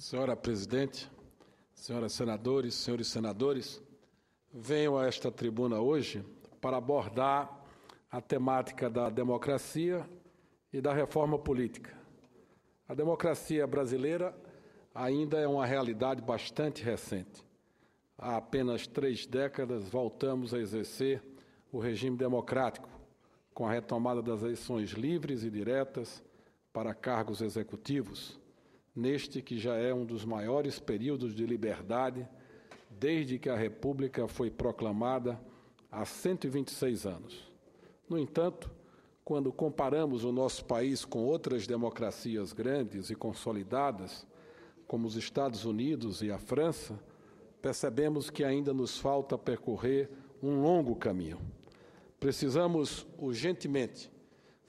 Senhora Presidente, senhoras senadores, senhores senadores, venho a esta tribuna hoje para abordar a temática da democracia e da reforma política. A democracia brasileira ainda é uma realidade bastante recente. Há apenas 3 décadas voltamos a exercer o regime democrático, com a retomada das eleições livres e diretas para cargos executivos, neste que já é um dos maiores períodos de liberdade desde que a República foi proclamada há 126 anos. No entanto, quando comparamos o nosso país com outras democracias grandes e consolidadas, como os Estados Unidos e a França, percebemos que ainda nos falta percorrer um longo caminho. Precisamos urgentemente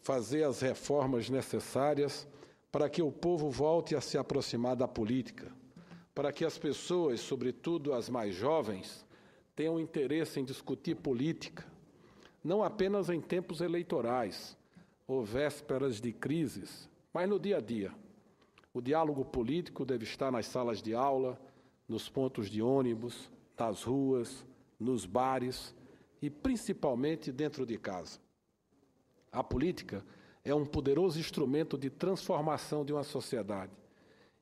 fazer as reformas necessárias para que o povo volte a se aproximar da política, para que as pessoas, sobretudo as mais jovens, tenham interesse em discutir política, não apenas em tempos eleitorais ou vésperas de crises, mas no dia a dia. O diálogo político deve estar nas salas de aula, nos pontos de ônibus, nas ruas, nos bares e principalmente dentro de casa. A política é um poderoso instrumento de transformação de uma sociedade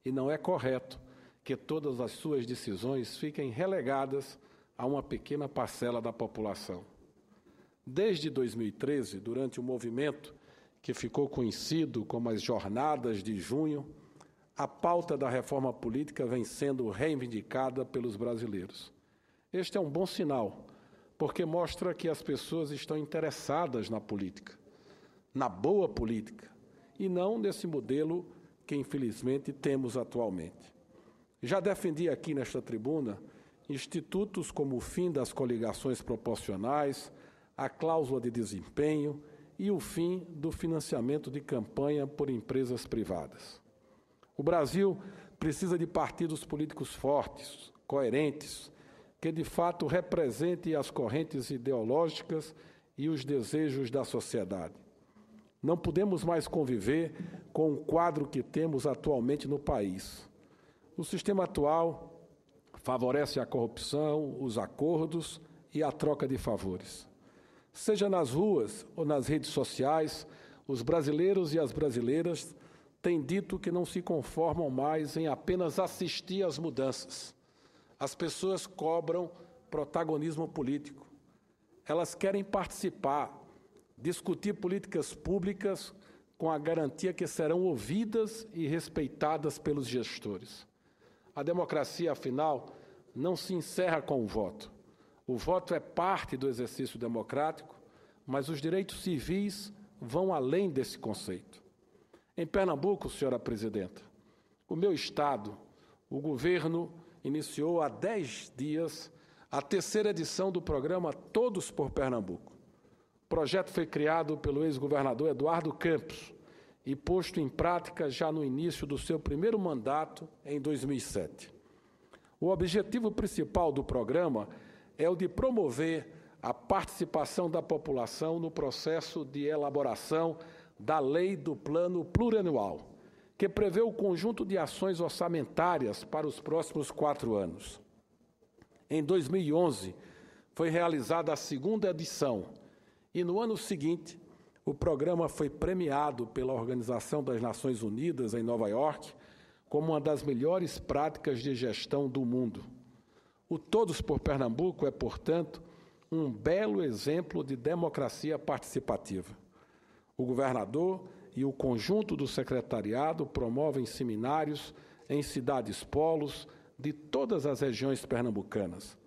e não é correto que todas as suas decisões fiquem relegadas a uma pequena parcela da população. Desde 2013, durante o movimento que ficou conhecido como as Jornadas de Junho, a pauta da reforma política vem sendo reivindicada pelos brasileiros. Este é um bom sinal, porque mostra que as pessoas estão interessadas na política, na boa política, e não nesse modelo que, infelizmente, temos atualmente. Já defendi aqui nesta tribuna institutos como o fim das coligações proporcionais, a cláusula de desempenho e o fim do financiamento de campanha por empresas privadas. O Brasil precisa de partidos políticos fortes, coerentes, que de fato representem as correntes ideológicas e os desejos da sociedade. Não podemos mais conviver com o quadro que temos atualmente no país. O sistema atual favorece a corrupção, os acordos e a troca de favores. Seja nas ruas ou nas redes sociais, os brasileiros e as brasileiras têm dito que não se conformam mais em apenas assistir às mudanças. As pessoas cobram protagonismo político. Elas querem participar, discutir políticas públicas com a garantia que serão ouvidas e respeitadas pelos gestores. A democracia, afinal, não se encerra com o voto. O voto é parte do exercício democrático, mas os direitos civis vão além desse conceito. Em Pernambuco, senhora Presidenta, o meu estado, o governo iniciou há 10 dias a 3ª edição do programa Todos por Pernambuco. O projeto foi criado pelo ex-governador Eduardo Campos e posto em prática já no início do seu primeiro mandato, em 2007. O objetivo principal do programa é o de promover a participação da população no processo de elaboração da Lei do Plano Plurianual, que prevê o conjunto de ações orçamentárias para os próximos 4 anos. Em 2011, foi realizada a 2ª edição e, no ano seguinte, o programa foi premiado pela Organização das Nações Unidas, em Nova York, como uma das melhores práticas de gestão do mundo. O Todos por Pernambuco é, portanto, um belo exemplo de democracia participativa. O governador e o conjunto do secretariado promovem seminários em cidades-polos de todas as regiões pernambucanas.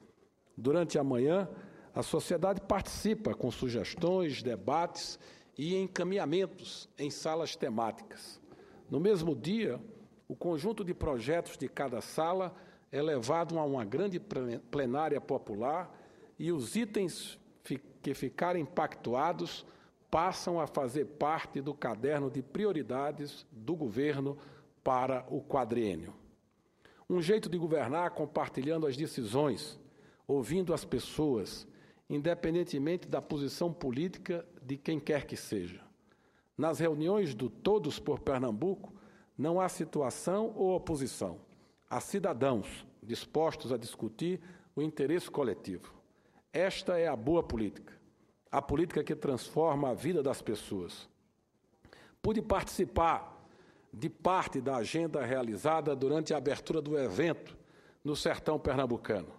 Durante a manhã, a sociedade participa com sugestões, debates e encaminhamentos em salas temáticas. No mesmo dia, o conjunto de projetos de cada sala é levado a uma grande plenária popular e os itens que ficarem pactuados passam a fazer parte do caderno de prioridades do governo para o quadriênio. Um jeito de governar compartilhando as decisões, ouvindo as pessoas, independentemente da posição política de quem quer que seja. Nas reuniões do Todos por Pernambuco, não há situação ou oposição. a cidadãos dispostos a discutir o interesse coletivo. Esta é a boa política, a política que transforma a vida das pessoas. Pude participar de parte da agenda realizada durante a abertura do evento no sertão pernambucano.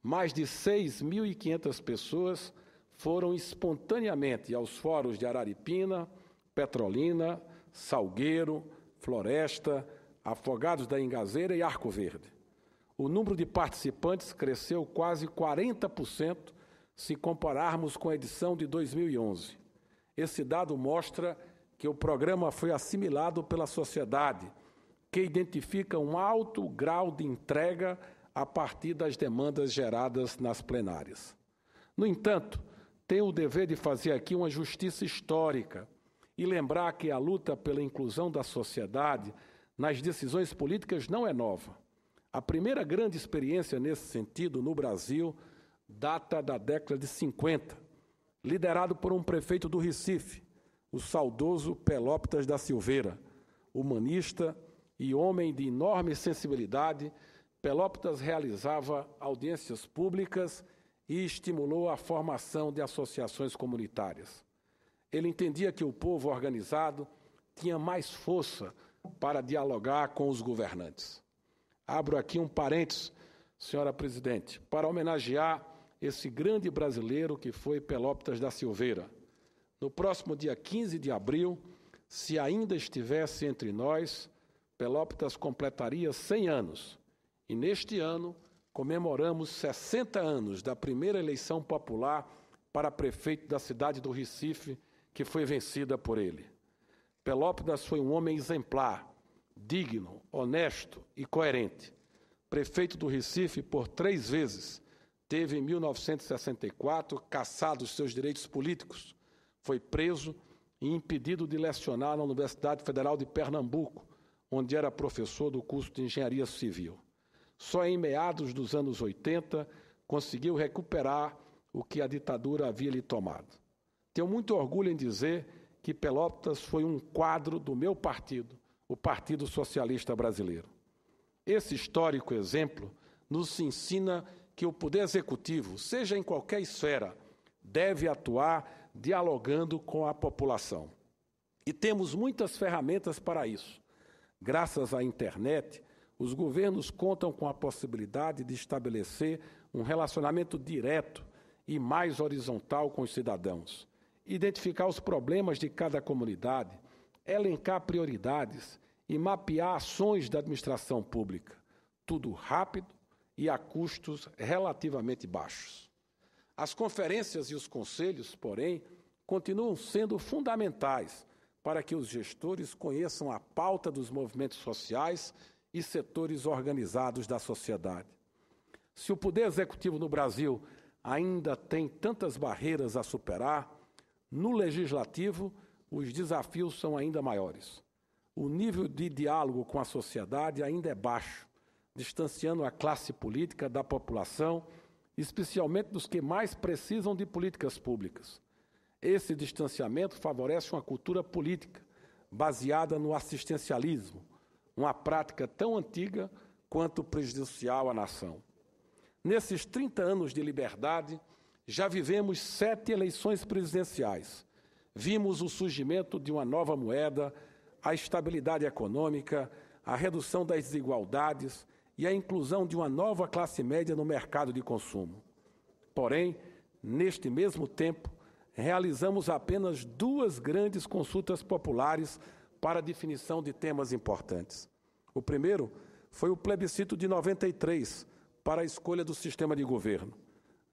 Mais de 6.500 pessoas foram espontaneamente aos fóruns de Araripina, Petrolina, Salgueiro, Floresta, Afogados da Ingazeira e Arco Verde. O número de participantes cresceu quase 40% se compararmos com a edição de 2011. Esse dado mostra que o programa foi assimilado pela sociedade, que identifica um alto grau de entrega a partir das demandas geradas nas plenárias. No entanto, tenho o dever de fazer aqui uma justiça histórica e lembrar que a luta pela inclusão da sociedade nas decisões políticas não é nova. A primeira grande experiência nesse sentido no Brasil data da década de 50, liderado por um prefeito do Recife, o saudoso Pelópidas da Silveira. Humanista e homem de enorme sensibilidade, Pelópidas realizava audiências públicas e estimulou a formação de associações comunitárias. Ele entendia que o povo organizado tinha mais força para dialogar com os governantes. Abro aqui um parênteses, senhora presidente, para homenagear esse grande brasileiro que foi Pelópidas da Silveira. No próximo dia 15 de abril, se ainda estivesse entre nós, Pelópidas completaria 100 anos. E neste ano, comemoramos 60 anos da primeira eleição popular para prefeito da cidade do Recife, que foi vencida por ele. Pelópidas foi um homem exemplar, digno, honesto e coerente. Prefeito do Recife por 3 vezes, teve em 1964 cassado os seus direitos políticos, foi preso e impedido de lecionar na Universidade Federal de Pernambuco, onde era professor do curso de Engenharia Civil. Só em meados dos anos 80 conseguiu recuperar o que a ditadura havia lhe tomado. Tenho muito orgulho em dizer que Pelópidas foi um quadro do meu partido, o Partido Socialista Brasileiro. Esse histórico exemplo nos ensina que o Poder Executivo, seja em qualquer esfera, deve atuar dialogando com a população. E temos muitas ferramentas para isso. Graças à internet, os governos contam com a possibilidade de estabelecer um relacionamento direto e mais horizontal com os cidadãos, identificar os problemas de cada comunidade, elencar prioridades e mapear ações da administração pública, tudo rápido e a custos relativamente baixos. As conferências e os conselhos, porém, continuam sendo fundamentais para que os gestores conheçam a pauta dos movimentos sociais e setores organizados da sociedade. Se o Poder Executivo no Brasil ainda tem tantas barreiras a superar, no Legislativo os desafios são ainda maiores. O nível de diálogo com a sociedade ainda é baixo, distanciando a classe política da população, especialmente dos que mais precisam de políticas públicas. Esse distanciamento favorece uma cultura política baseada no assistencialismo, uma prática tão antiga quanto prejudicial à nação. Nesses 30 anos de liberdade, já vivemos 7 eleições presidenciais. Vimos o surgimento de uma nova moeda, a estabilidade econômica, a redução das desigualdades e a inclusão de uma nova classe média no mercado de consumo. Porém, neste mesmo tempo, realizamos apenas 2 grandes consultas populares para a definição de temas importantes. O primeiro foi o plebiscito de 93, para a escolha do sistema de governo.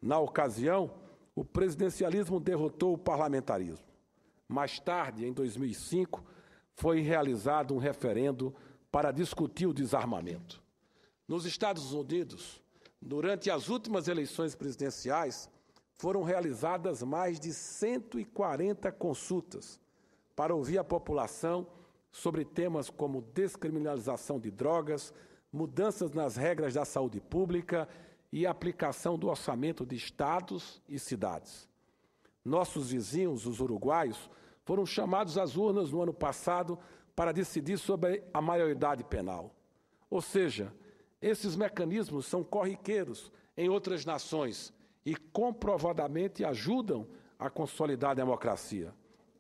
Na ocasião, o presidencialismo derrotou o parlamentarismo. Mais tarde, em 2005, foi realizado um referendo para discutir o desarmamento. Nos Estados Unidos, durante as últimas eleições presidenciais, foram realizadas mais de 140 consultas para ouvir a população sobre temas como descriminalização de drogas, mudanças nas regras da saúde pública e aplicação do orçamento de estados e cidades. Nossos vizinhos, os uruguaios, foram chamados às urnas no ano passado para decidir sobre a maioridade penal. Ou seja, Esses mecanismos são corriqueiros em outras nações e comprovadamente ajudam a consolidar a democracia,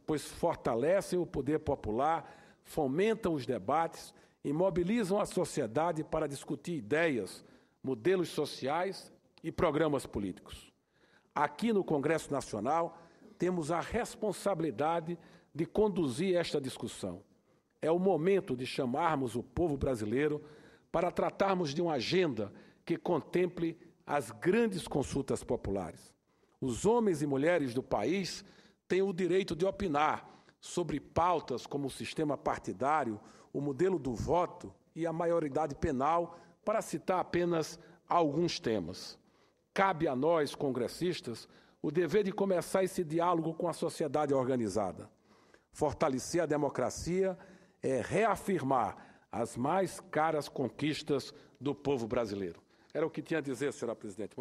pois fortalecem o poder popular, fomentam os debates e mobilizam a sociedade para discutir ideias, modelos sociais e programas políticos. Aqui no Congresso Nacional, temos a responsabilidade de conduzir esta discussão. É o momento de chamarmos o povo brasileiro para tratarmos de uma agenda que contemple as grandes consultas populares. Os homens e mulheres do país têm o direito de opinar sobre pautas como o sistema partidário, o modelo do voto e a maioridade penal, para citar apenas alguns temas. Cabe a nós, congressistas, o dever de começar esse diálogo com a sociedade organizada. Fortalecer a democracia é reafirmar as mais caras conquistas do povo brasileiro. Era o que tinha a dizer, senhora presidente.